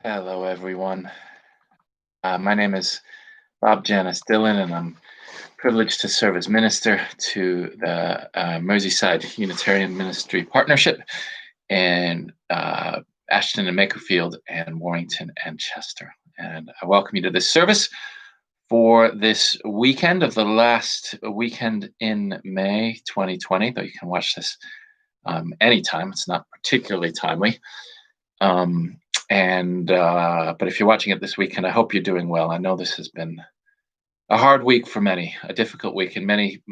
Hello, everyone. My name is Bob Janice Dillon, and I'm privileged to serve as minister to the Merseyside Unitarian Ministry Partnership in Ashton and Makerfield and Warrington and Chester. And I welcome you to this service for this weekend of the last weekend in May 2020, though you can watch this anytime. It's not particularly timely. But if you're watching it this weekend, I hope you're doing well. I know this has been a hard week for many, a difficult week in many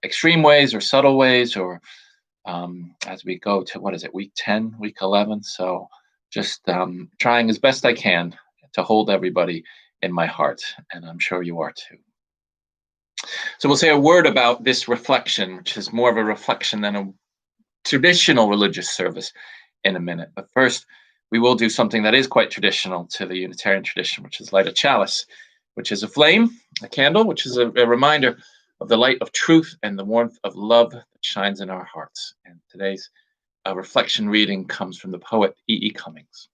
extreme ways or subtle ways, or as we go to, what is it, week 10, week 11. So just trying as best I can to hold everybody in my heart, and I'm sure you are too. So we'll say a word about this reflection, which is more of a reflection than a traditional religious service in a minute. But first, we will do something that is quite traditional to the Unitarian tradition, which is light a chalice, which is a flame, a candle, which is a reminder of the light of truth and the warmth of love that shines in our hearts. And today's reflection reading comes from the poet E.E. Cummings.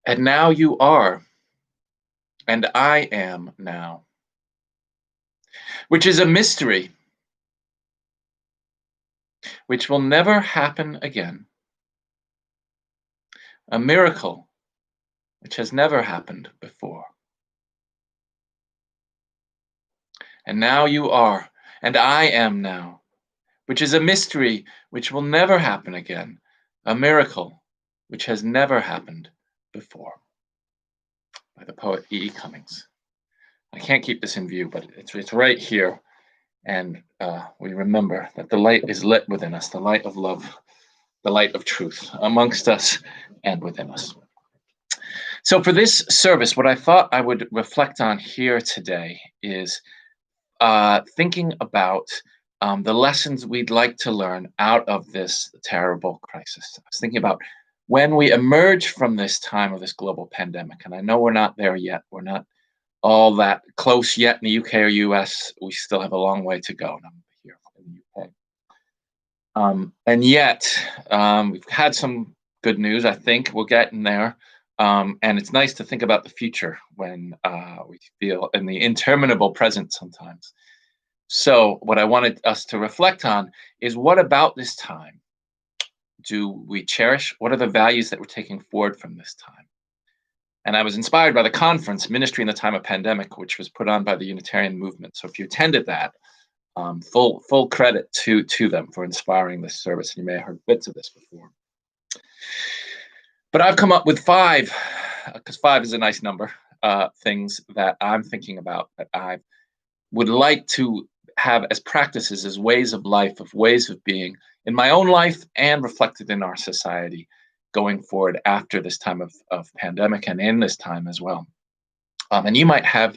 And now you are, and I am now, which is a mystery which will never happen again, a miracle which has never happened before. And now you are, and I am now, which is a mystery which will never happen again, a miracle which has never happened before. By the poet E.E. Cummings. I can't keep this in view, but it's right here. And we remember that the light is lit within us, the light of love, the light of truth amongst us and within us. So for this service, what I thought I would reflect on here today is thinking about the lessons we'd like to learn out of this terrible crisis. I was thinking about when we emerge from this time of this global pandemic, and I know we're not there yet. We're not all that close yet in the UK or US. We still have a long way to go. And I'm here in the UK. And yet, we've had some good news, I think. We're getting there. And it's nice to think about the future when we feel in the interminable present sometimes. So what I wanted us to reflect on is, what about this time do we cherish? What are the values that we're taking forward from this time? And I was inspired by the conference, Ministry in the Time of Pandemic, which was put on by the Unitarian Movement. So if you attended that, full credit to them for inspiring this service. And you may have heard bits of this before. But I've come up with 5, because 5 is a nice number, things that I'm thinking about that I would like to have as practices, as ways of life, of ways of being in my own life and reflected in our society going forward after this time of pandemic and in this time as well. And you might have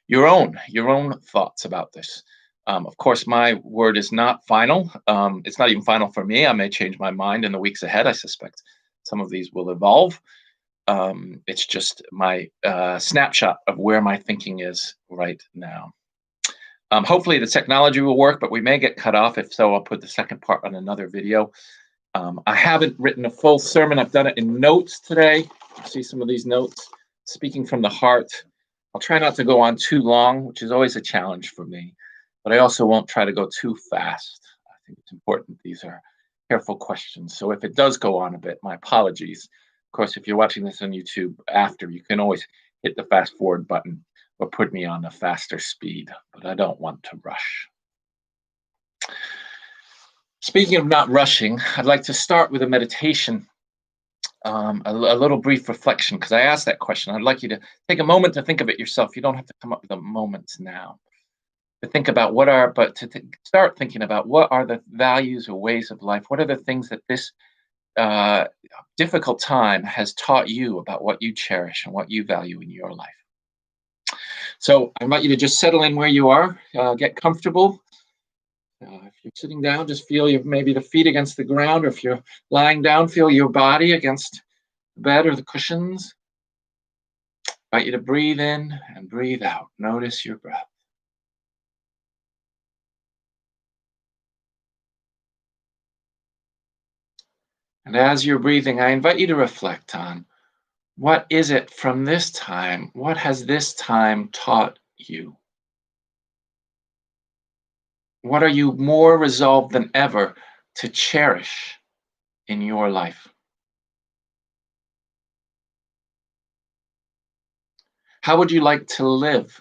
your own thoughts about this. Of course, my word is not final. It's not even final for me. I may change my mind in the weeks ahead. I suspect some of these will evolve. It's just my snapshot of where my thinking is right now. Hopefully the technology will work, but we may get cut off. If so, I'll put the second part on another video. I haven't written a full sermon. I've done it in notes today. You see some of these notes, speaking from the heart. I'll try not to go on too long, which is always a challenge for me, but I also won't try to go too fast. I think it's important. These are careful questions. So if it does go on a bit, my apologies. Of course, if you're watching this on YouTube after, you can always hit the fast forward button or put me on a faster speed, but I don't want to rush. Speaking of not rushing, I'd like to start with a meditation, a little brief reflection, because I asked that question. I'd like you to take a moment to think of it yourself. You don't have to come up with a moment now. To think about start thinking about what are the values or ways of life. What are the things that this difficult time has taught you about what you cherish and what you value in your life? So I invite you to just settle in where you are, get comfortable. If you're sitting down, just feel maybe the feet against the ground, or if you're lying down, feel your body against the bed or the cushions. I invite you to breathe in and breathe out. Notice your breath. And as you're breathing, I invite you to reflect on what is it from this time? What has this time taught you? What are you more resolved than ever to cherish in your life? How would you like to live?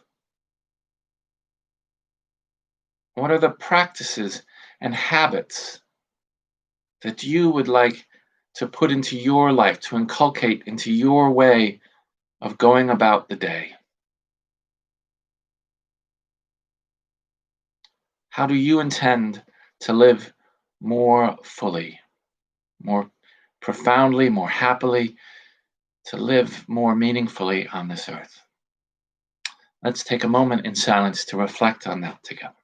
What are the practices and habits that you would like to put into your life, to inculcate into your way of going about the day? How do you intend to live more fully, more profoundly, more happily, to live more meaningfully on this earth? Let's take a moment in silence to reflect on that together.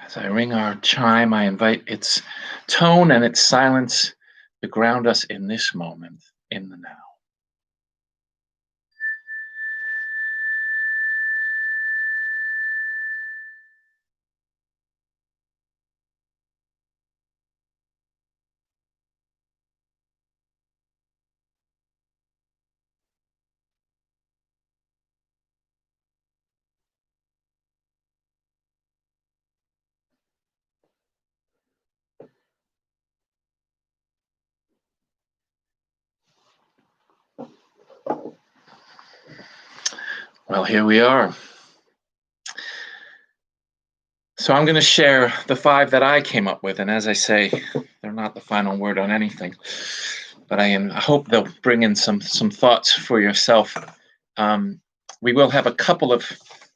As I ring our chime, I invite its tone and its silence to ground us in this moment, in the now. Well, here we are. So I'm going to share the five that I came up with, and as I say, they're not the final word on anything, but I hope they'll bring in some thoughts for yourself. We will have a couple of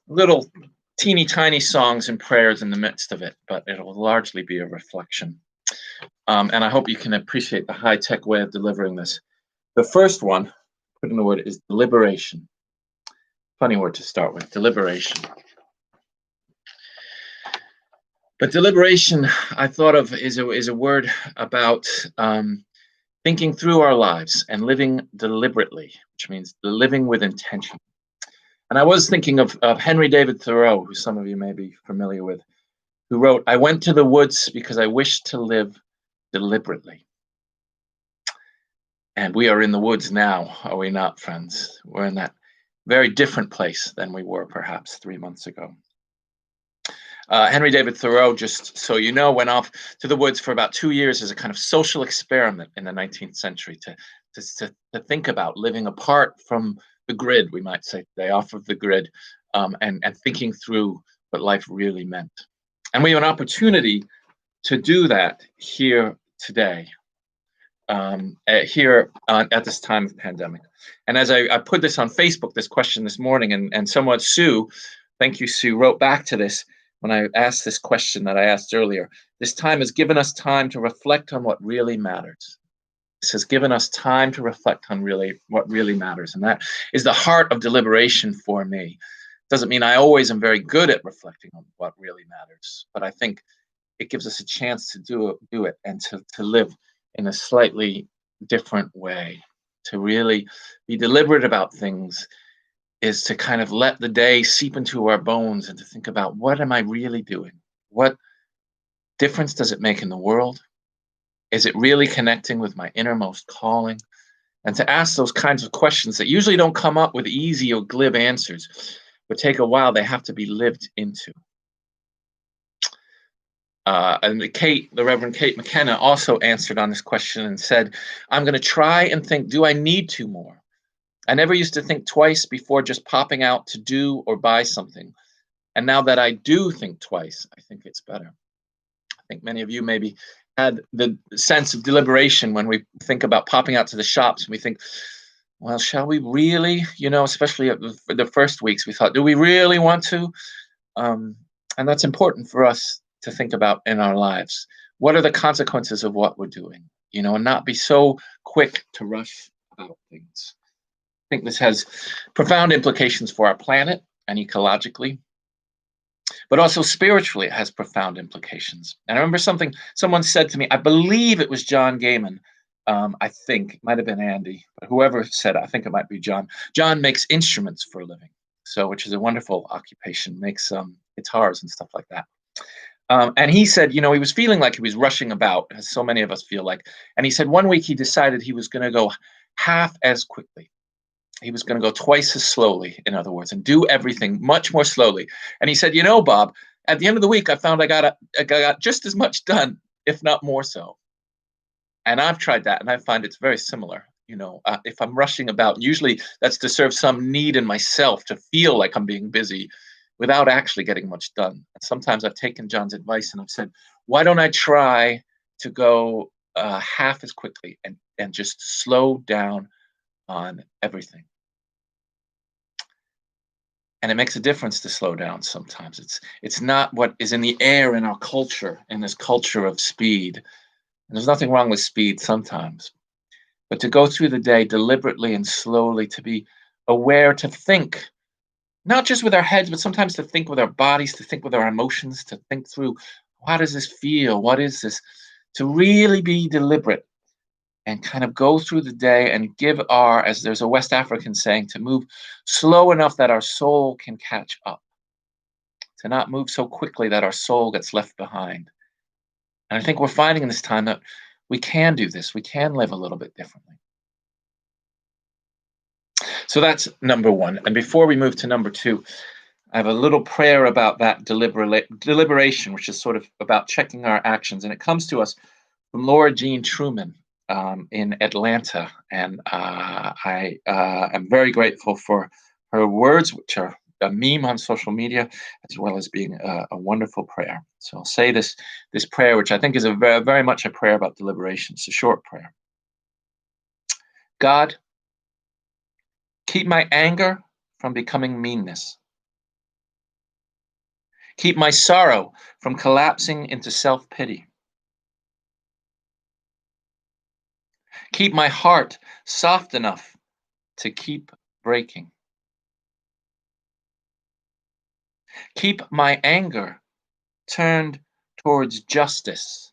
little teeny tiny songs and prayers in the midst of it, but it'll largely be a reflection. And I hope you can appreciate the high-tech way of delivering this. The first one, put in the word, is deliberation. Funny word to start with, deliberation. But deliberation, I thought of, is a word about thinking through our lives and living deliberately, which means living with intention. And I was thinking of Henry David Thoreau, who some of you may be familiar with, who wrote, "I went to the woods because I wished to live deliberately." And we are in the woods now, are we not, friends? We're in that very different place than we were perhaps 3 months ago. Henry David Thoreau, just so you know, went off to the woods for about 2 years as a kind of social experiment in the 19th century to think about living apart from the grid, we might say today, off of the grid, and thinking through what life really meant. And we have an opportunity to do that here today, at this time of pandemic. And as I put this on Facebook, this question this morning, and someone, Sue, thank you, Sue, wrote back to this when I asked this question that I asked earlier. This time has given us time to reflect on what really matters. This has given us time to reflect on what really matters. And that is the heart of deliberation for me. Doesn't mean I always am very good at reflecting on what really matters, but I think it gives us a chance to do it and to live in a slightly different way. To really be deliberate about things is to kind of let the day seep into our bones and to think about, what am I really doing? What difference does it make in the world? Is it really connecting with my innermost calling? And to ask those kinds of questions that usually don't come up with easy or glib answers, but take a while, they have to be lived into. And the Reverend Kate McKenna also answered on this question and said, I'm going to try and think, do I need to more? I never used to think twice before just popping out to do or buy something. And now that I do think twice, I think it's better. I think many of you maybe had the sense of deliberation when we think about popping out to the shops, and we think, well, shall we really, especially the first weeks, we thought, do we really want to? And that's important for us to think about in our lives. What are the consequences of what we're doing? And not be so quick to rush about things. I think this has profound implications for our planet and ecologically, but also spiritually, it has profound implications. And I remember someone said to me, I believe it was John Gaiman. I think it might have been Andy, but whoever said it, I think it might be John. John makes instruments for a living, which is a wonderful occupation, makes guitars and stuff like that. And he said, he was feeling like he was rushing about, as so many of us feel like. And he said one week he decided he was going to go half as quickly. He was going to go twice as slowly, in other words, and do everything much more slowly. And he said, Bob, at the end of the week, I found I got just as much done, if not more so. And I've tried that, and I find it's very similar. If I'm rushing about, usually that's to serve some need in myself to feel like I'm being busy without actually getting much done. And sometimes I've taken John's advice and I've said, why don't I try to go half as quickly and just slow down on everything? And it makes a difference to slow down sometimes. It's not what is in the air in our culture, in this culture of speed. And there's nothing wrong with speed sometimes. But to go through the day deliberately and slowly, to be aware, to think, not just with our heads, but sometimes to think with our bodies, to think with our emotions, to think through, how does this feel? What is this? To really be deliberate and kind of go through the day and give as there's a West African saying, to move slow enough that our soul can catch up, to not move so quickly that our soul gets left behind. And I think we're finding in this time that we can do this. We can live a little bit differently. So that's number one. And before we move to number two, I have a little prayer about that deliberation, which is sort of about checking our actions. And it comes to us from Laura Jean Truman in Atlanta. And I am very grateful for her words, which are a meme on social media, as well as being a wonderful prayer. So I'll say this prayer, which I think is a very, very much a prayer about deliberation. It's a short prayer. God, keep my anger from becoming meanness. Keep my sorrow from collapsing into self-pity. Keep my heart soft enough to keep breaking. Keep my anger turned towards justice,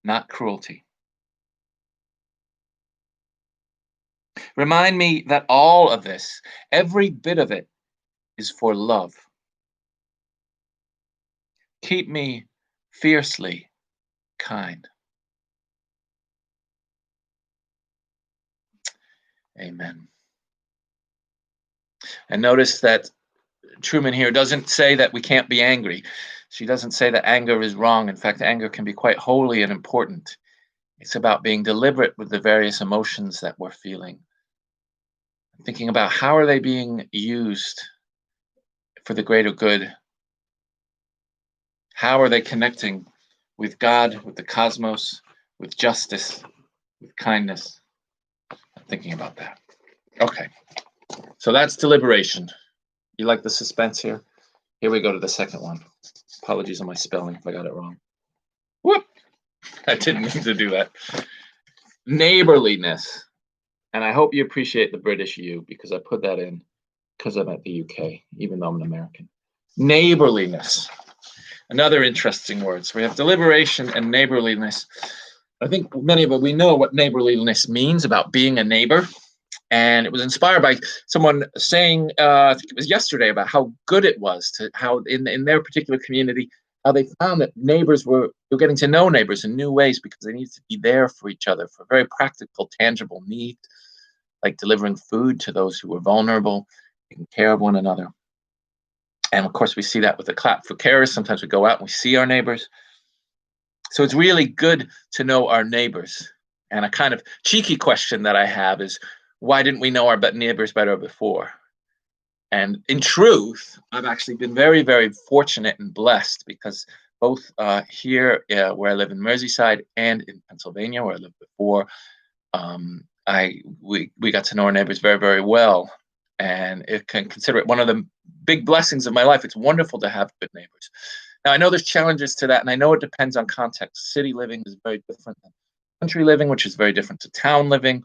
not cruelty. Remind me that all of this, every bit of it, is for love. Keep me fiercely kind. Amen. And notice that Truman here doesn't say that we can't be angry. She doesn't say that anger is wrong. In fact, anger can be quite holy and important. It's about being deliberate with the various emotions that we're feeling. Thinking about how are they being used for the greater good? How are they connecting with God, with the cosmos, with justice, with kindness? I'm thinking about that. Okay, so that's deliberation. You like the suspense here? Here we go to the second one. Apologies on my spelling if I got it wrong. Whoop! I didn't mean to do that. Neighborliness. And I hope you appreciate the British you, because I put that in because I'm at the UK, even though I'm an American. Neighborliness. Another interesting word. So we have deliberation and neighborliness. I think many of us, we know what neighborliness means about being a neighbor. And it was inspired by someone saying, I think it was yesterday, about how good it was to how in their particular community, how they found that neighbors were getting to know neighbors in new ways because they needed to be there for each other for very practical, tangible needs, like delivering food to those who were vulnerable, taking care of one another. And of course, we see that with the clap for carers. Sometimes we go out and we see our neighbors. So it's really good to know our neighbors. And a kind of cheeky question that I have is, why didn't we know our neighbors better before? And in truth, I've actually been very, very fortunate and blessed because both here where I live in Merseyside and in Pennsylvania, where I lived before, we got to know our neighbors very, very well. And it can consider it one of the big blessings of my life. It's wonderful to have good neighbors. Now, I know there's challenges to that, and I know it depends on context. City living is very different than country living, which is very different to town living.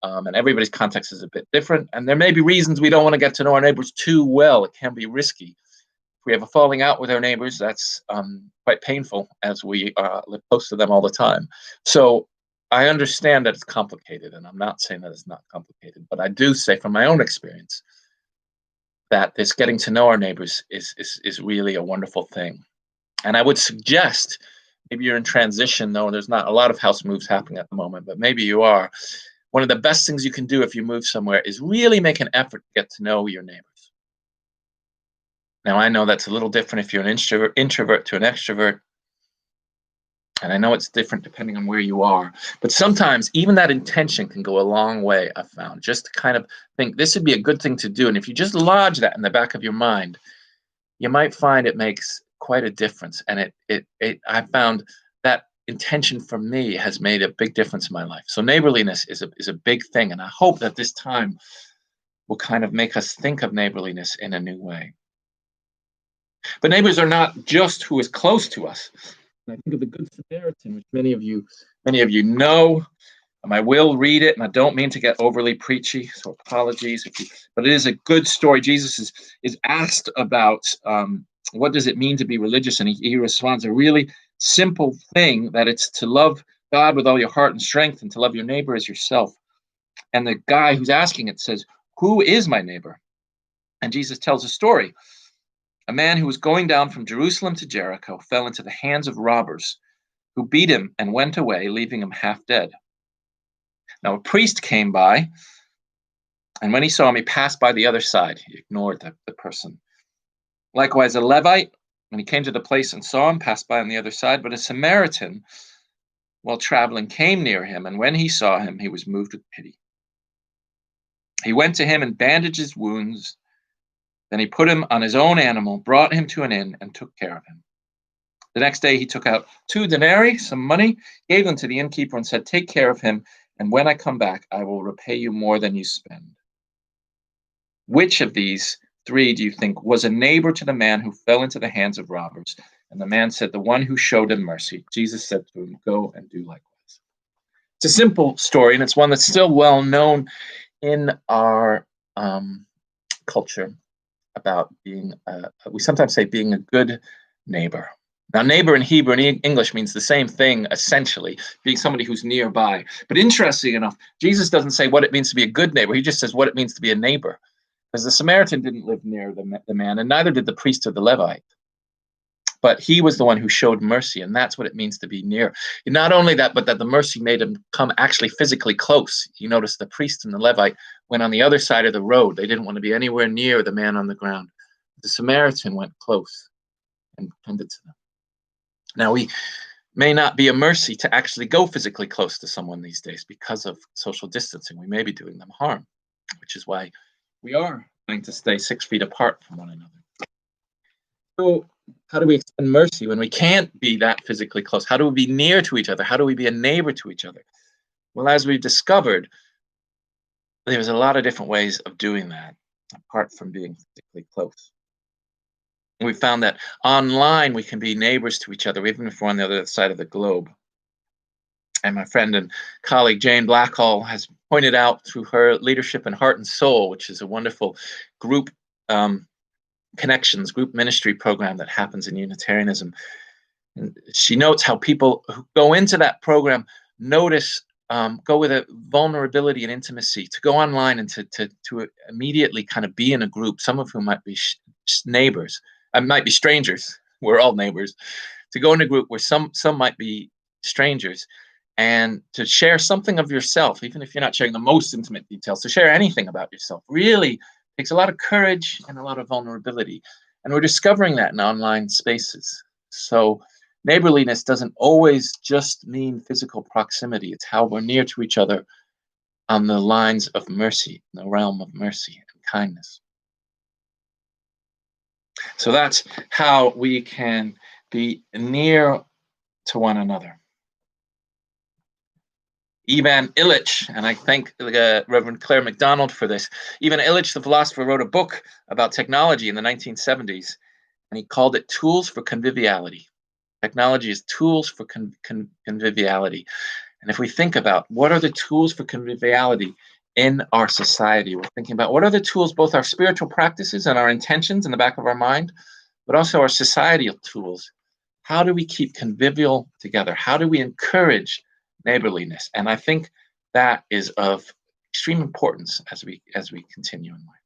And everybody's context is a bit different. And there may be reasons we don't want to get to know our neighbors too well. It can be risky. If we have a falling out with our neighbors, that's quite painful as we live close to them all the time. So I understand that it's complicated, and I'm not saying that it's not complicated, but I do say from my own experience that this getting to know our neighbors is really a wonderful thing. And I would suggest, maybe you're in transition, though there's not a lot of house moves happening at the moment, but maybe you are. One of the best things you can do if you move somewhere is really make an effort to get to know your neighbors. Now, I know that's a little different if you're an introvert to an extrovert. And I know it's different depending on where you are. But sometimes even that intention can go a long way, I've found. Just to kind of think this would be a good thing to do. And if you just lodge that in the back of your mind, you might find it makes quite a difference. And I found that intention for me has made a big difference in my life. So neighborliness is a big thing. And I hope that this time will kind of make us think of neighborliness in a new way. But neighbors are not just who is close to us. And I think of the Good Samaritan, which many of you know. I will read it, and I don't mean to get overly preachy, so apologies. But it is a good story. Jesus is asked about what does it mean to be religious, and he responds a really simple thing, that it's to love God with all your heart and strength, and to love your neighbor as yourself. And the guy who's asking it says, "Who is my neighbor?" And Jesus tells a story. A man who was going down from Jerusalem to Jericho fell into the hands of robbers, who beat him and went away, leaving him half dead. Now a priest came by, and when he saw him, he passed by the other side. He ignored the person. Likewise, a Levite, when he came to the place and saw him, passed by on the other side. But a Samaritan, while traveling, came near him, and when he saw him, he was moved with pity. He went to him and bandaged his wounds. Then he put him on his own animal, brought him to an inn, and took care of him. The next day he took out 2 denarii, some money, gave them to the innkeeper, and said, "Take care of him, and when I come back, I will repay you more than you spend." Which of these 3 do you think was a neighbor to the man who fell into the hands of robbers? And the man said, "The one who showed him mercy." Jesus said to him, "Go and do likewise." It's a simple story, and it's one that's still well known in our culture, about being, we sometimes say being a good neighbor. Now, neighbor in Hebrew and English means the same thing, essentially, being somebody who's nearby. But interesting enough, Jesus doesn't say what it means to be a good neighbor. He just says what it means to be a neighbor. Because the Samaritan didn't live near the man, and neither did the priest or the Levite. But he was the one who showed mercy, and that's what it means to be near. And not only that, but that the mercy made him come actually physically close. You notice the priest and the Levite went on the other side of the road. They didn't want to be anywhere near the man on the ground. The Samaritan went close and tended to them. Now, we may not be a mercy to actually go physically close to someone these days because of social distancing. We may be doing them harm, which is why we are trying to stay 6 feet apart from one another. So how do we extend mercy when we can't be that physically close? How do we be near to each other? How do we be a neighbor to each other? Well, as we've discovered, there's a lot of different ways of doing that, apart from being physically close. And we found that online we can be neighbors to each other, even if we're on the other side of the globe. And my friend and colleague Jane Blackhall has pointed out through her Leadership in Heart and Soul, which is a wonderful group connections, group ministry program that happens in Unitarianism. And she notes how people who go into that program notice, go with a vulnerability and intimacy to go online and to immediately kind of be in a group, some of whom might be neighbors, might be strangers. We're all neighbors. To go in a group where some might be strangers, and to share something of yourself, even if you're not sharing the most intimate details, to share anything about yourself really takes a lot of courage and a lot of vulnerability. And we're discovering that in online spaces. So neighborliness doesn't always just mean physical proximity. It's how we're near to each other on the lines of mercy, in the realm of mercy and kindness. So that's how we can be near to one another. Ivan Illich, and I thank Reverend Claire MacDonald for this. Ivan Illich, the philosopher, wrote a book about technology in the 1970s, and he called it Tools for Conviviality. Technology is tools for conviviality. And if we think about what are the tools for conviviality in our society, we're thinking about what are the tools, both our spiritual practices and our intentions in the back of our mind, but also our societal tools. How do we keep convivial together? How do we encourage neighborliness? And I think that is of extreme importance as we continue in life.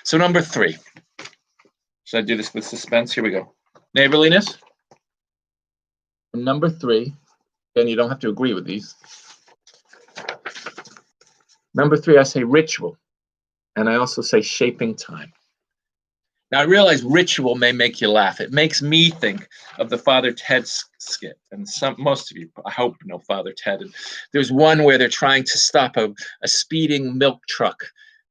So number 3. Should I do this with suspense? Here we go. Neighborliness. And number 3, and you don't have to agree with these. Number 3, I say ritual, and I also say shaping time. Now, I realize ritual may make you laugh. It makes me think of the Father Ted skit, and most of you, I hope, know Father Ted. And there's one where they're trying to stop a speeding milk truck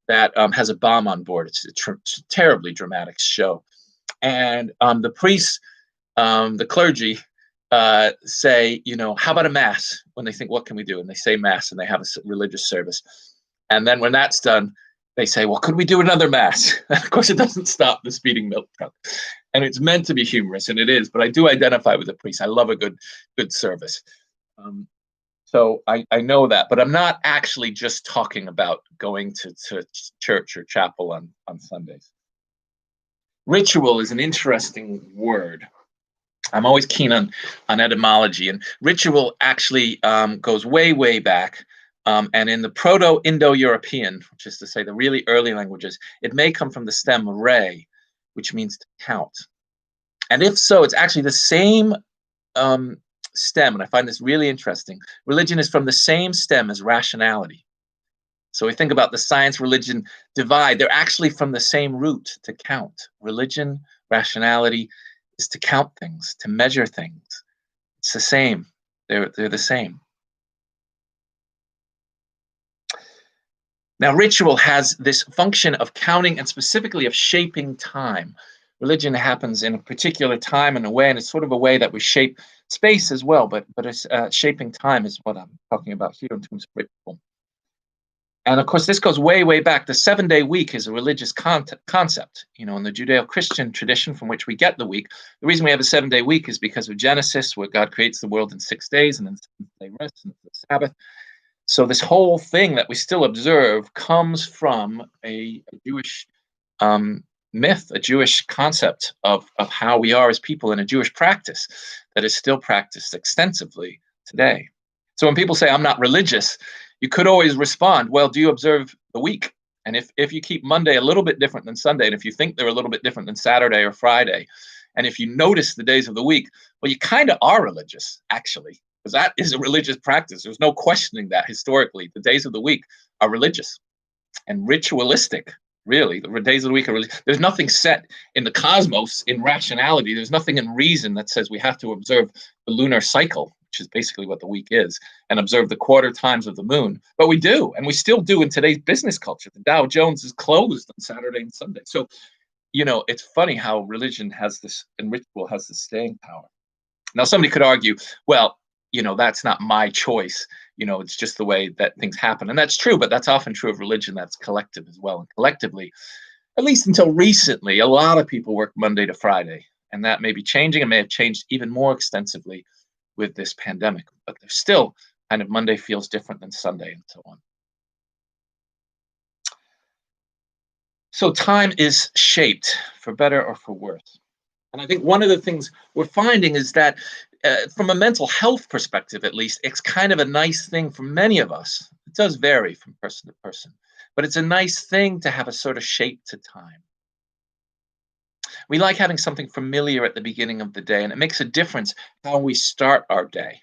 that has a bomb on board. It's a terribly dramatic show. And the priests, the clergy, say, how about a mass? When they think, what can we do? And they say mass, and they have a religious service. And then when that's done, they say, well, could we do another mass? And of course, it doesn't stop the speeding milk truck. And it's meant to be humorous, and it is, but I do identify with the priest. I love a good service. So I know that, but I'm not actually just talking about going to church or chapel on Sundays. Ritual is an interesting word. I'm always keen on etymology, and ritual actually goes way, way back. And in the Proto-Indo-European, which is to say the really early languages, it may come from the stem re, which means to count. And if so, it's actually the same stem, and I find this really interesting. Religion is from the same stem as rationality. So we think about the science-religion divide. They're actually from the same root, to count. Religion, rationality is to count things, to measure things. It's the same. They're the same. Now, ritual has this function of counting and specifically of shaping time. Religion happens in a particular time and a way, and it's sort of a way that we shape space as well, but it's shaping time is what I'm talking about here in terms of ritual. And of course, this goes way, way back. The 7-day week is a religious concept. In the Judeo-Christian tradition from which we get the week, the reason we have a 7-day week is because of Genesis, where God creates the world in 6 days and then 7th day rest and the Sabbath. So this whole thing that we still observe comes from a Jewish myth, a Jewish concept of how we are as people, in a Jewish practice that is still practiced extensively today. So when people say, I'm not religious, you could always respond, well, do you observe the week? And if you keep Monday a little bit different than Sunday, and if you think they're a little bit different than Saturday or Friday, and if you notice the days of the week, well, you kind of are religious, actually. Because that is a religious practice. There's no questioning that historically. The days of the week are religious and ritualistic, really. The days of the week are religious. There's nothing set in the cosmos, in rationality. There's nothing in reason that says we have to observe the lunar cycle, which is basically what the week is, and observe the quarter times of the moon. But we do, and we still do in today's business culture. The Dow Jones is closed on Saturday and Sunday. So, it's funny how religion has this, and ritual has this staying power. Now, somebody could argue, well, that's not my choice. It's just the way that things happen. And that's true, but that's often true of religion. That's collective as well. And collectively, at least until recently, a lot of people work Monday to Friday. And that may be changing and may have changed even more extensively with this pandemic. But there's still kind of Monday feels different than Sunday and so on. So time is shaped for better or for worse. And I think one of the things we're finding is that, from a mental health perspective, at least, it's kind of a nice thing for many of us. It does vary from person to person, but it's a nice thing to have a sort of shape to time. We like having something familiar at the beginning of the day, and it makes a difference how we start our day.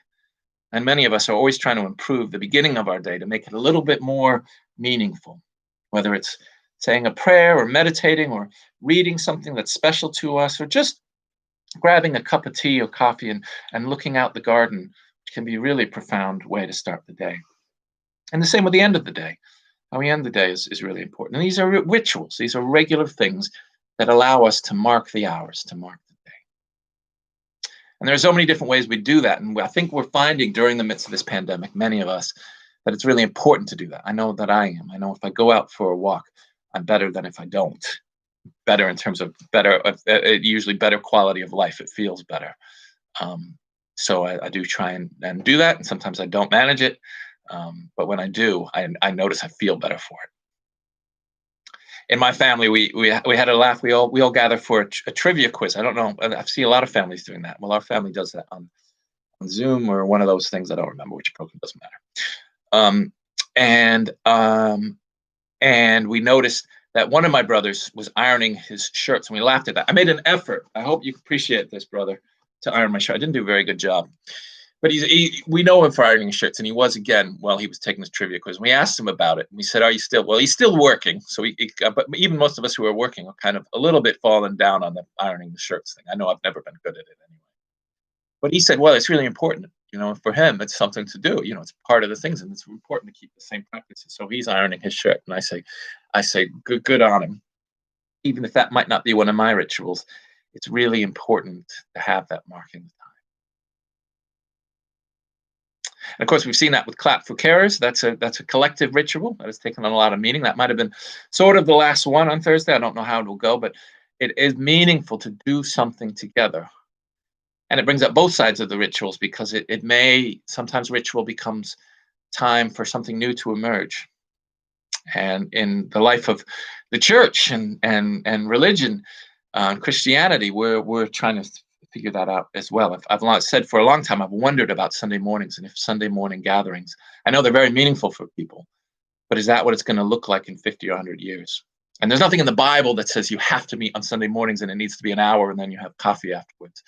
And many of us are always trying to improve the beginning of our day to make it a little bit more meaningful, whether it's saying a prayer or meditating or reading something that's special to us or just grabbing a cup of tea or coffee and looking out the garden, which can be a really profound way to start the day. And the same with the end of the day. How we end the day is really important. And these are rituals, these are regular things that allow us to mark the hours, to mark the day. And there's so many different ways we do that. And I think we're finding during the midst of this pandemic, many of us, that it's really important to do that. I know that I am. I know if I go out for a walk, I'm better than if I don't. Better in terms of better, usually better quality of life. It feels better. So I do try and do that. And sometimes I don't manage it. But when I do, I notice I feel better for it. In my family, we had a laugh. We all gather for a trivia quiz. I don't know. I see a lot of families doing that. Well, our family does that on Zoom or one of those things. I don't remember which program. Doesn't matter. Um, and we noticed that one of my brothers was ironing his shirts, and we laughed at that. I made an effort. I hope you appreciate this, brother, to iron my shirt. I didn't do a very good job. But we know him for ironing shirts, and he was again while he was taking this trivia quiz. And we asked him about it, and we said, "Are you still?" Well, he's still working. So but even most of us who are working are kind of a little bit fallen down on the ironing the shirts thing. I know I've never been good at it anyway. But he said, "Well, it's really important. For him, it's something to do. It's part of the things, and it's important to keep the same practices." So he's ironing his shirt, and I say, good on him. Even if that might not be one of my rituals, it's really important to have that marking. And of course, we've seen that with clap for carers. That's a collective ritual that has taken on a lot of meaning. That might have been sort of the last one on Thursday. I don't know how it will go, but it is meaningful to do something together. And it brings up both sides of the rituals because it may sometimes ritual becomes time for something new to emerge. And in the life of the church and religion, Christianity, we're trying to figure that out as well. I've said for a long time, I've wondered about Sunday mornings and if Sunday morning gatherings, I know they're very meaningful for people, but is that what it's going to look like in 50 or 100 years? And there's nothing in the Bible that says you have to meet on Sunday mornings and it needs to be an hour and then you have coffee afterwards.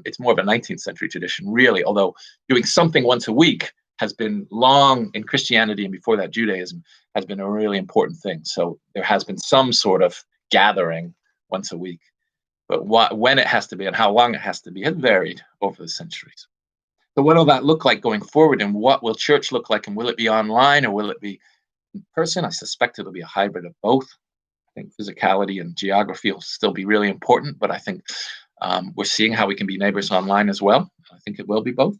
It's more of a 19th century tradition, really, although doing something once a week has been long in Christianity and before that Judaism has been a really important thing. So there has been some sort of gathering once a week. But when it has to be and how long it has to be has varied over the centuries. So what will that look like going forward, and what will church look like, and will it be online or will it be in person? I suspect it'll be a hybrid of both. I think physicality and geography will still be really important, but I think we're seeing how we can be neighbors online as well. I think it will be both.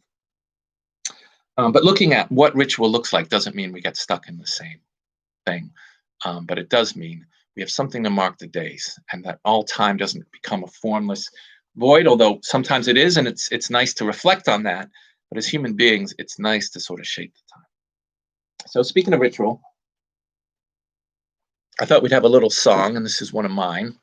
But looking at what ritual looks like doesn't mean we get stuck in the same thing, but it does mean we have something to mark the days, and that all time doesn't become a formless void, although sometimes it is, and it's nice to reflect on that. But as human beings, it's nice to sort of shape the time. So speaking of ritual, I thought we'd have a little song, and this is one of mine.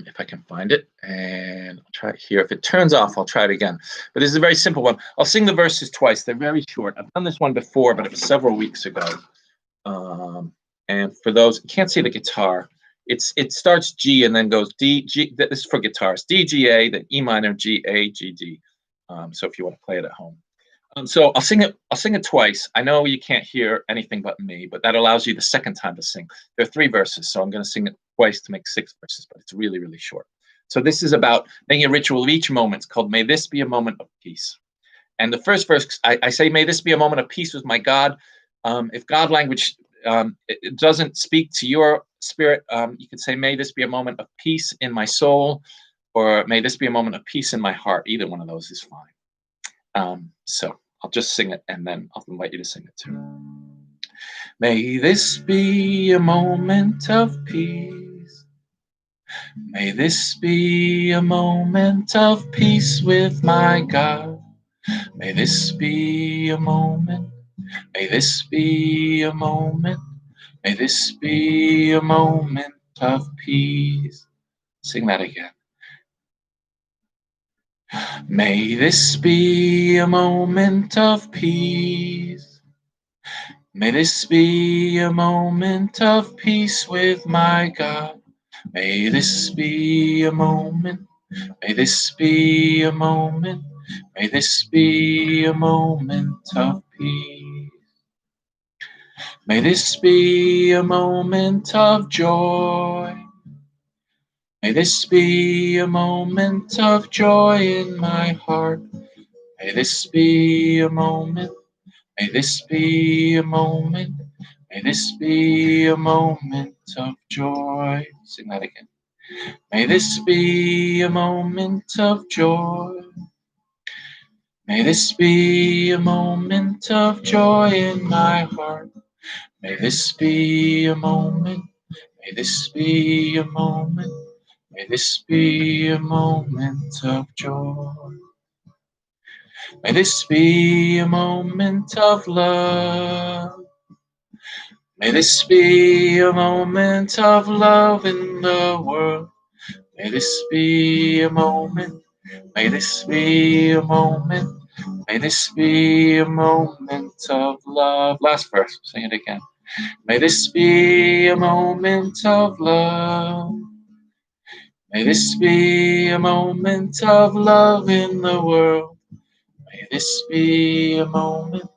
If I can find it, and I'll try it here. If it turns off, I'll try it again. But this is a very simple one. I'll sing the verses twice. They're very short. I've done this one before, but it was several weeks ago. And for those who can't see the guitar, it starts G and then goes D, G. This is for guitars. D, G, A, then E minor, G, A, G, D. So if you want to play it at home. So I'll sing it twice. I know you can't hear anything but me, but that allows you the second time to sing. There are 3 verses, so I'm going to sing it twice to make 6 verses, but it's really, really short. So this is about making a ritual of each moment. It's called "May This Be a Moment of Peace." And the first verse, I say, "May this be a moment of peace with my God." If God language it doesn't speak to your spirit, you could say, "May this be a moment of peace in my soul," or "May this be a moment of peace in my heart." Either one of those is fine. So I'll just sing it, and then I'll invite you to sing it too. May this be a moment of peace. May this be a moment of peace with my God. May this be a moment. May this be a moment. May this be a moment of peace. Sing that again. May this be a moment of peace. May this be a moment of peace with my God. May this be a moment. May this be a moment. May this be a moment of peace. May this be a moment of joy. May this be a moment of joy in my heart. May this be a moment. May this be a moment. May this be a moment of joy. Sing that again. May this be a moment of joy. May this be a moment of joy in my heart. May this be a moment. May this be a moment. May this be a moment of joy. May this be a moment of love. May this be a moment of love in the world. May this be a moment. May this be a moment. May this be a moment of love. Last verse, sing it again. May this be a moment of love. May this be a moment of love in the world. May this be a moment.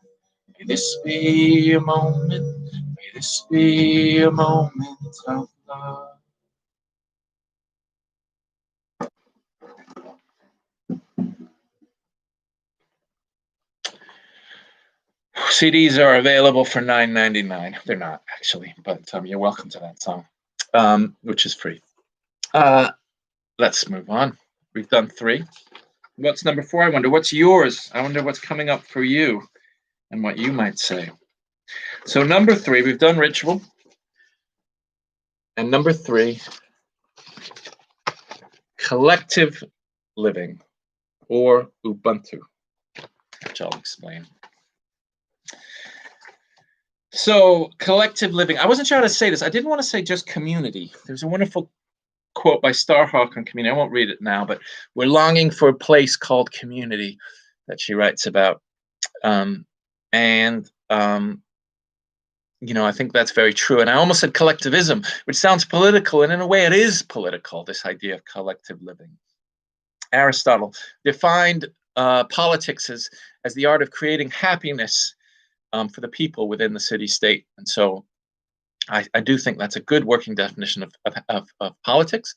May this be a moment. May this be a moment of love. CDs are available for $9.99. They're not actually, but you're welcome to that song, which is free. Let's move on. We've done 3. What's number 4? I wonder what's yours. I wonder what's coming up for you and what you might say. So number 3, we've done ritual. And number 3, collective living, or Ubuntu, which I'll explain. So collective living, I wasn't sure how to say this. I didn't want to say just community. There's a wonderful quote by Starhawk on community. I won't read it now, but we're longing for a place called community that she writes about. I think that's very true. And I almost said collectivism, which sounds political, and in a way it is political, this idea of collective living. Aristotle defined politics as the art of creating happiness for the people within the city-state. And so I do think that's a good working definition of politics.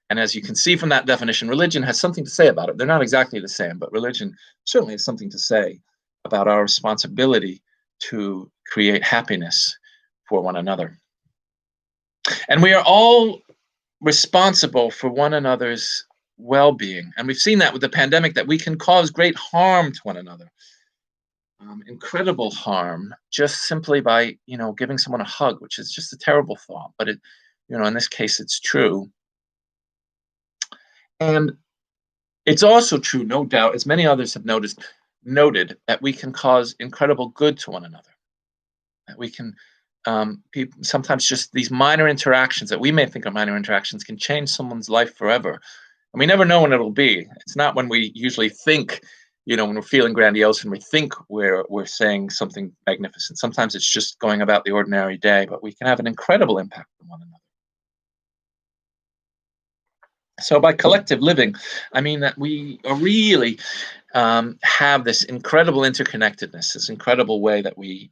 And as you can see from that definition, religion has something to say about it. They're not exactly the same, but religion certainly has something to say about our responsibility to create happiness for one another. And we are all responsible for one another's well-being. And we've seen that with the pandemic, that we can cause great harm to one another. Incredible harm, just simply by, giving someone a hug, which is just a terrible thought. But in this case, it's true. And it's also true, no doubt, as many others have noted, that we can cause incredible good to one another. That we can, sometimes just these minor interactions that we may think are minor interactions can change someone's life forever. And we never know when it'll be. It's not when we usually think, when we're feeling grandiose and we think we're saying something magnificent. Sometimes it's just going about the ordinary day, but we can have an incredible impact on one another. So by collective living, I mean that we really have this incredible interconnectedness, this incredible way that we,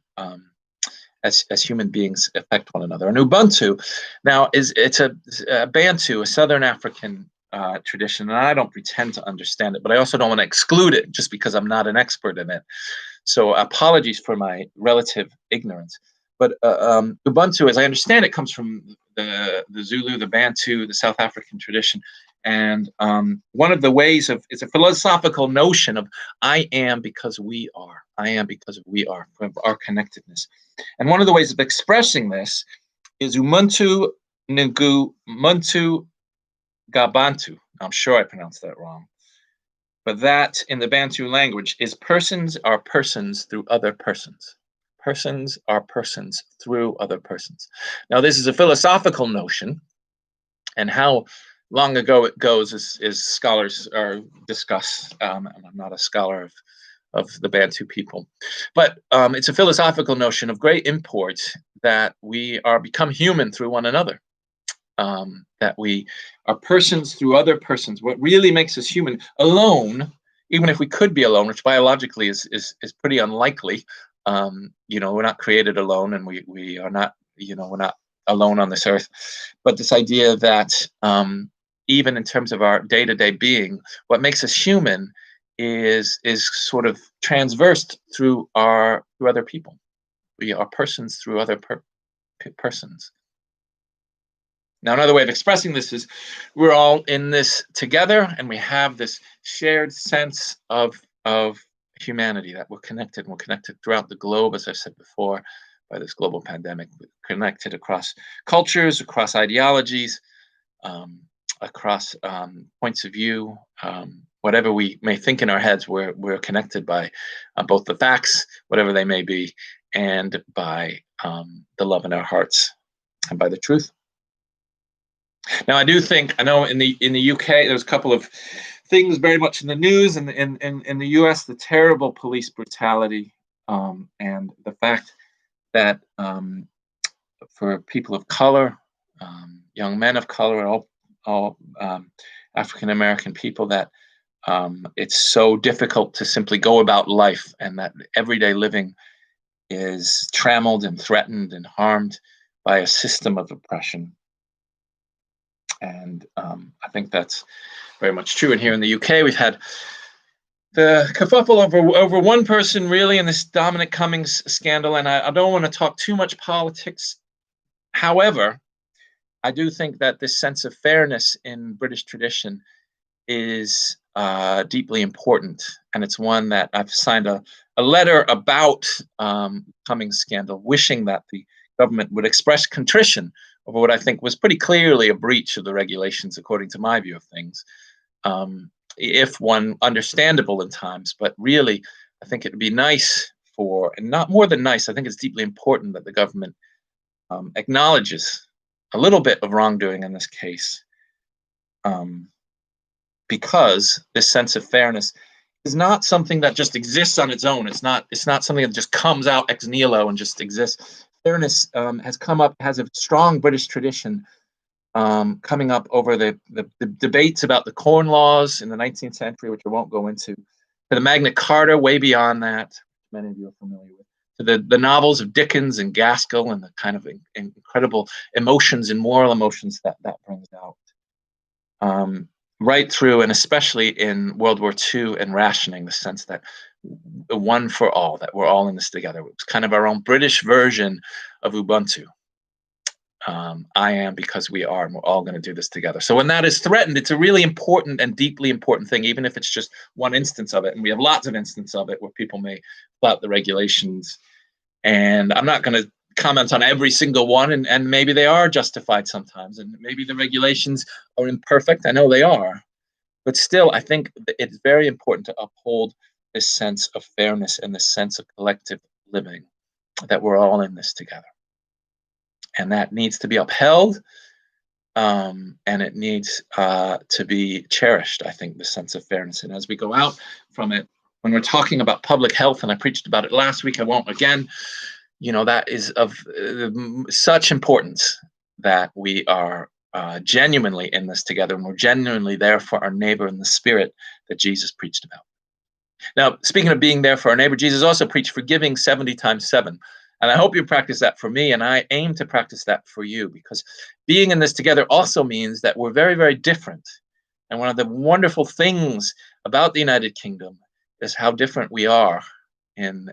as human beings, affect one another. And Ubuntu now it's a Bantu, a Southern African tradition, and I don't pretend to understand it, but I also don't want to exclude it just because I'm not an expert in it. So apologies for my relative ignorance. But Ubuntu, as I understand it, comes from the Zulu, the Bantu, the South African tradition. And one of the ways it's a philosophical notion of I am because we are. I am because we are, our connectedness. And one of the ways of expressing this is Umuntu Ngu Muntu Gabantu. I'm sure I pronounced that wrong. But that, in the Bantu language, is persons are persons through other persons. Persons are persons through other persons. Now, this is a philosophical notion, and how long ago it goes is scholars are discuss. And I'm not a scholar of the Bantu people, but it's a philosophical notion of great import that we are become human through one another. That we are persons through other persons. What really makes us human alone, even if we could be alone, which biologically is pretty unlikely. We're not created alone, and we are not, we're not alone on this earth. But this idea that even in terms of our day-to-day being, what makes us human is sort of transversed through other people. We are persons through other persons. Now, another way of expressing this is we're all in this together, and we have this shared sense of humanity, that we're connected, and we're connected throughout the globe, as I've said before, by this global pandemic. We're connected across cultures, across ideologies, across points of view. Whatever we may think in our heads, we're connected by both the facts, whatever they may be, and by the love in our hearts, and by the truth. Now, I do think, I know in the UK, there's a couple of things very much in the news, and in the US, the terrible police brutality, and the fact that for people of color, young men of color, all African American people, that it's so difficult to simply go about life, and that everyday living is trammeled and threatened and harmed by a system of oppression. And I think that's very much true. And here in the UK, we've had the kerfuffle over one person, really, in this Dominic Cummings scandal. And I don't want to talk too much politics. However, I do think that this sense of fairness in British tradition is deeply important. And it's one that I've signed a letter about Cummings scandal, wishing that the government would express contrition over what I think was pretty clearly a breach of the regulations, according to my view of things. If one understandable in times, but really, I think it would be nice and not more than nice, I think it's deeply important that the government acknowledges a little bit of wrongdoing in this case, because this sense of fairness is not something that just exists on its own. It's not something that just comes out ex nihilo and just exists. Fairness has a strong British tradition, coming up over the debates about the Corn Laws in the 19th century, which I won't go into, to the Magna Carta, way beyond that, many of you are familiar with, to the novels of Dickens and Gaskell, and the kind of incredible emotions and moral emotions that brings out. Right through, and especially in World War II and rationing, the sense that one for all, that we're all in this together. It's kind of our own British version of Ubuntu. I am because we are, and we're all going to do this together. So when that is threatened, it's a really important and deeply important thing, even if it's just one instance of it. And we have lots of instances of it where people may flout the regulations. And I'm not going to comment on every single one, and maybe they are justified sometimes, and maybe the regulations are imperfect. I know they are, but still, I think it's very important to uphold this sense of fairness and this sense of collective living, that we're all in this together, and that needs to be upheld, and it needs to be cherished. I think the sense of fairness, and as we go out from it, when we're talking about public health, and I preached about it last week, I won't again. That is of such importance, that we are genuinely in this together, and we're genuinely there for our neighbor in the spirit that Jesus preached about. Now, speaking of being there for our neighbor, Jesus also preached forgiving 70 times 7. And I hope you practice that for me, and I aim to practice that for you, because being in this together also means that we're very, very different. And one of the wonderful things about the United Kingdom is how different we are in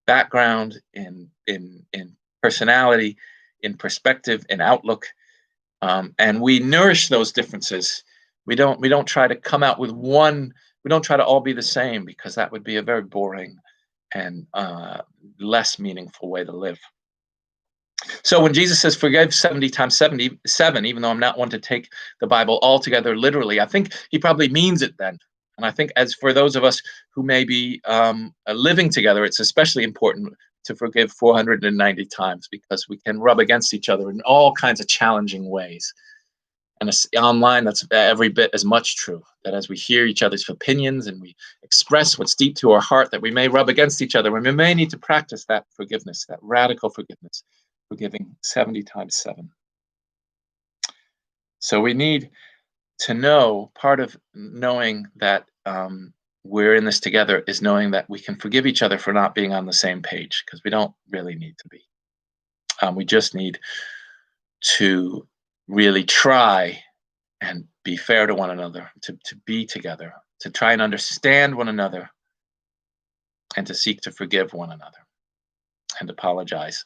background, in personality, in perspective, in outlook, and we nourish those differences. We don't try to come out with one. We don't try to all be the same, because that would be a very boring and less meaningful way to live. So when Jesus says forgive 70 times 77, even though I'm not one to take the Bible altogether literally, I think he probably means it then. And I think, as for those of us who may be living together, it's especially important to forgive 490 times because we can rub against each other in all kinds of challenging ways. And online, that's every bit as much true, that as we hear each other's opinions and we express what's deep to our heart, that we may rub against each other, and we may need to practice that forgiveness, that radical forgiveness, forgiving 70 times 7. So we need to know, part of knowing that we're in this together is knowing that we can forgive each other for not being on the same page, because we don't really need to be. We just need to really try and be fair to one another, to be together, to try and understand one another, and to seek to forgive one another and apologize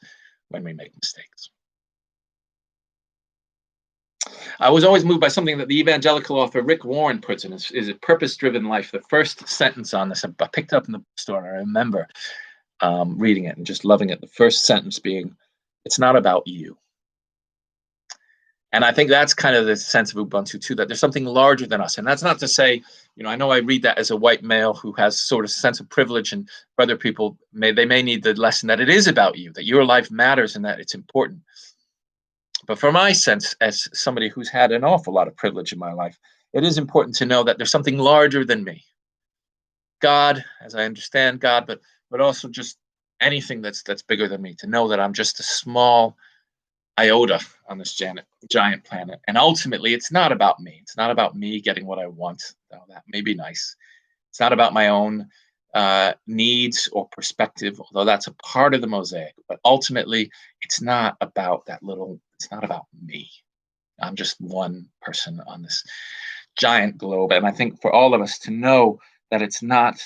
when we make mistakes. I was always moved by something that the evangelical author Rick Warren puts in his A Purpose-Driven Life. The first sentence on this, I picked up in the bookstore, and I remember reading it and just loving it. The first sentence being, "It's not about you." And I think that's kind of the sense of Ubuntu too, that there's something larger than us. And that's not to say, I know I read that as a white male who has sort of sense of privilege, and for other people, they may need the lesson that it is about you, that your life matters and that it's important. But for my sense, as somebody who's had an awful lot of privilege in my life, it is important to know that there's something larger than me. God, as I understand God, but also just anything that's bigger than me, to know that I'm just a small iota on this giant planet. And ultimately, it's not about me. It's not about me getting what I want, though that may be nice. It's not about my own needs or perspective, although that's a part of the mosaic. But ultimately, it's not about it's not about me. I'm just one person on this giant globe. And I think for all of us to know that it's not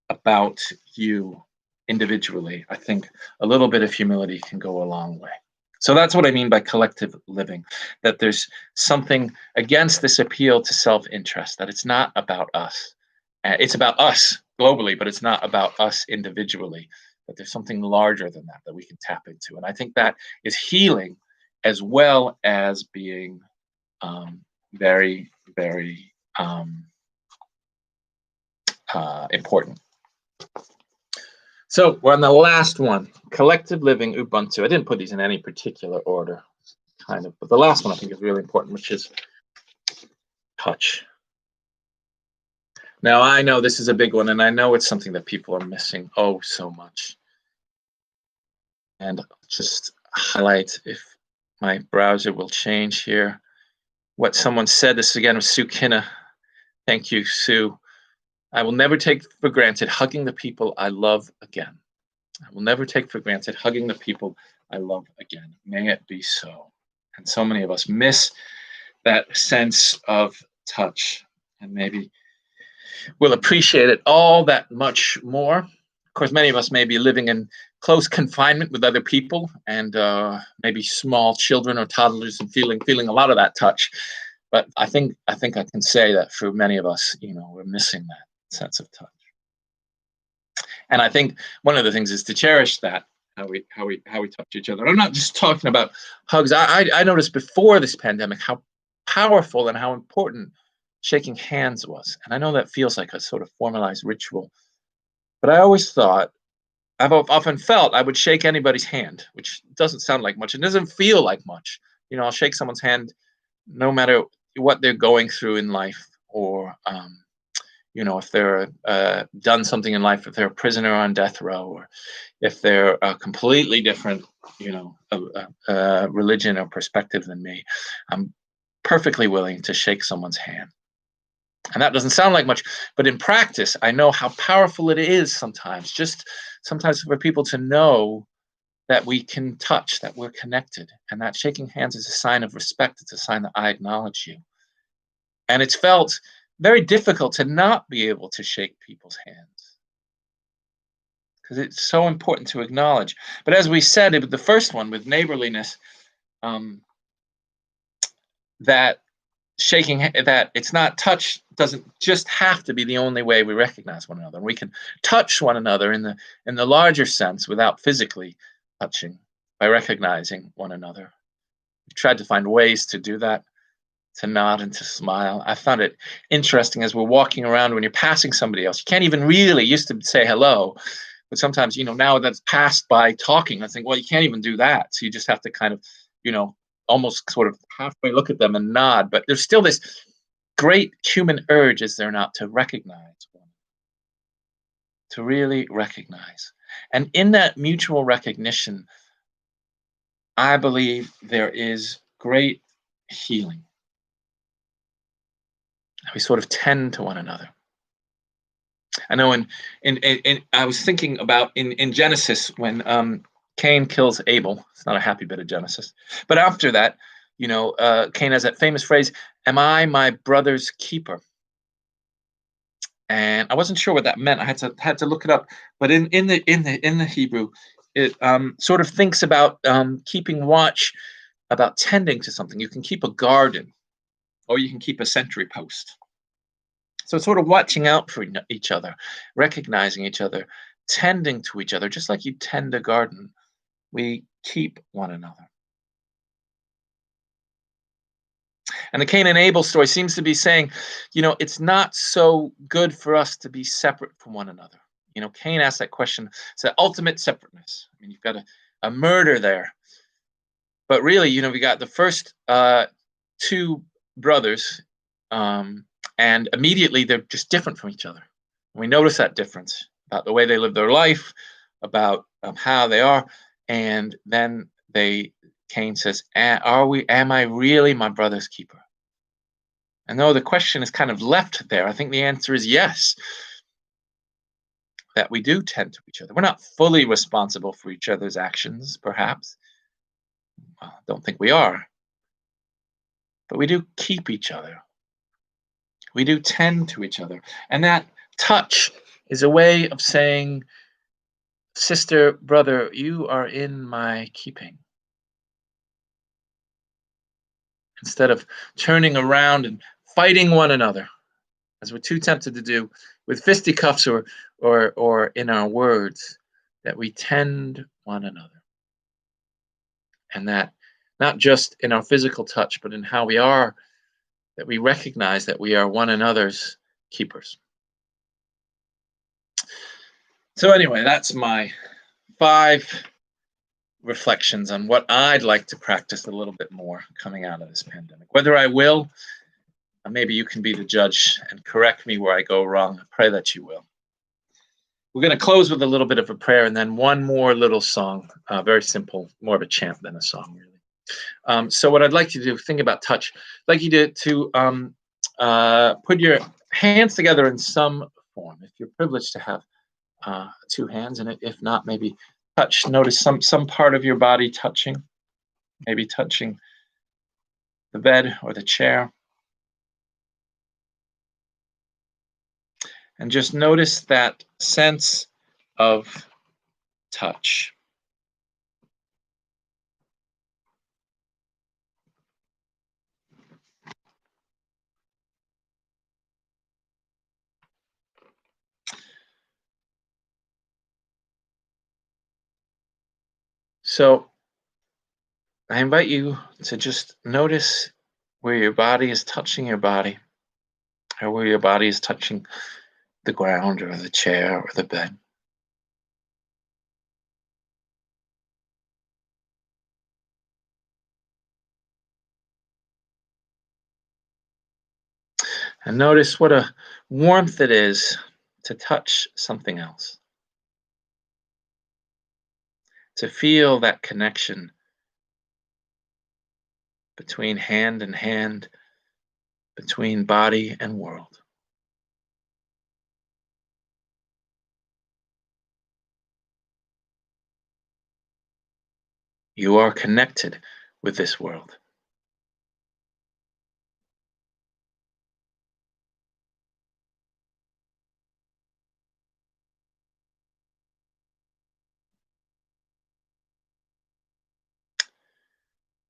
about you individually, I think a little bit of humility can go a long way. So that's what I mean by collective living, that there's something against this appeal to self-interest, that it's not about us. It's about us globally, but it's not about us individually, that there's something larger than that we can tap into. And I think that is healing as well as being very, very important. So we're on the last one, collective living, Ubuntu. I didn't put these in any particular order, kind of, but the last one I think is really important, which is touch. Now, I know this is a big one, and I know it's something that people are missing so much. And just highlight, if my browser will change here, what someone said. This again was Sue Kinna. Thank you, Sue. "I will never take for granted hugging the people I love again. I will never take for granted hugging the people I love again. May it be so." And so many of us miss that sense of touch, and maybe we'll appreciate it all that much more. Of course, many of us may be living in close confinement with other people, and maybe small children or toddlers, and feeling a lot of that touch. But I think I can say that for many of us, we're missing that sense of touch. And I think one of the things is to cherish that, how we touch each other. I'm not just talking about hugs. I noticed before this pandemic how powerful and how important shaking hands was. And I know that feels like a sort of formalized ritual, but I always thought, I've often felt I would shake anybody's hand, which doesn't sound like much. It doesn't feel like much. I'll shake someone's hand no matter what they're going through in life, or if they're done something in life, if they're a prisoner on death row, or if they're a completely different, religion or perspective than me, I'm perfectly willing to shake someone's hand. And that doesn't sound like much, but in practice, I know how powerful it is sometimes, just sometimes for people to know that we can touch, that we're connected, and that shaking hands is a sign of respect. It's a sign that I acknowledge you. And it's felt very difficult to not be able to shake people's hands, because it's so important to acknowledge. But as we said, the first one with neighborliness, that it's not, touch doesn't just have to be the only way we recognize one another. We can touch one another in the larger sense without physically touching, by recognizing one another. We've tried to find ways to do that, to nod and to smile. I found it interesting as we're walking around, when you're passing somebody else, you can't even really, used to say hello, But sometimes, now that's passed by talking. I think, well, you can't even do that. So you just have to kind of, you know, almost sort of halfway look at them and nod. But there's still this great human urge, is there not, to recognize, to really recognize. And in that mutual recognition, I believe there is great healing. We sort of tend to one another. I know in I was thinking about in Genesis when Cain kills Abel. It's not a happy bit of Genesis, but after that, Cain has that famous phrase, "Am I my brother's keeper?" And I wasn't sure what that meant. I had to look it up. But in the Hebrew, it sort of thinks about keeping watch, about tending to something. You can keep a garden, or you can keep a sentry post. So it's sort of watching out for each other, recognizing each other, tending to each other, just like you tend a garden. We keep one another. And the Cain and Abel story seems to be saying, it's not so good for us to be separate from one another. Cain asked that question. It's the ultimate separateness. I mean, you've got a murder there. But really, we got the first two brothers, and immediately they're just different from each other. And we notice that difference about the way they live their life, about how they are. And then Cain says, am I really my brother's keeper? And though the question is kind of left there, I think the answer is yes, that we do tend to each other. We're not fully responsible for each other's actions, perhaps. Well, I don't think we are. But we do keep each other. We do tend to each other. And that touch is a way of saying, sister, brother, you are in my keeping. Instead of turning around and fighting one another, as we're too tempted to do with fisticuffs or in our words, that we tend one another. And that not just in our physical touch, but in how we are, that we recognize that we are one another's keepers. So anyway, that's my 5 reflections on what I'd like to practice a little bit more coming out of this pandemic. Whether I will, maybe you can be the judge and correct me where I go wrong. I pray that you will. We're going to close with a little bit of a prayer and then one more little song, very simple, more of a chant than a song, really. So what I'd like you to do, think about touch. I'd like you to put your hands together in some form. If you're privileged to have 2 hands, and if not, maybe touch. Notice some part of your body touching, maybe touching the bed or the chair. And just notice that sense of touch. So I invite you to just notice where your body is touching your body, or where your body is touching the ground or the chair or the bed. And notice what a warmth it is to touch something else, to feel that connection between hand and hand, between body and world. You are connected with this world.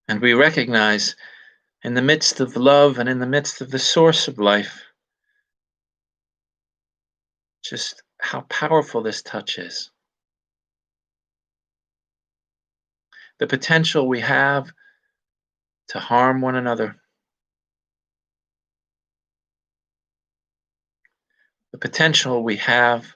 And we recognize in the midst of love and in the midst of the source of life, just how powerful this touch is. The potential we have to harm one another. The potential we have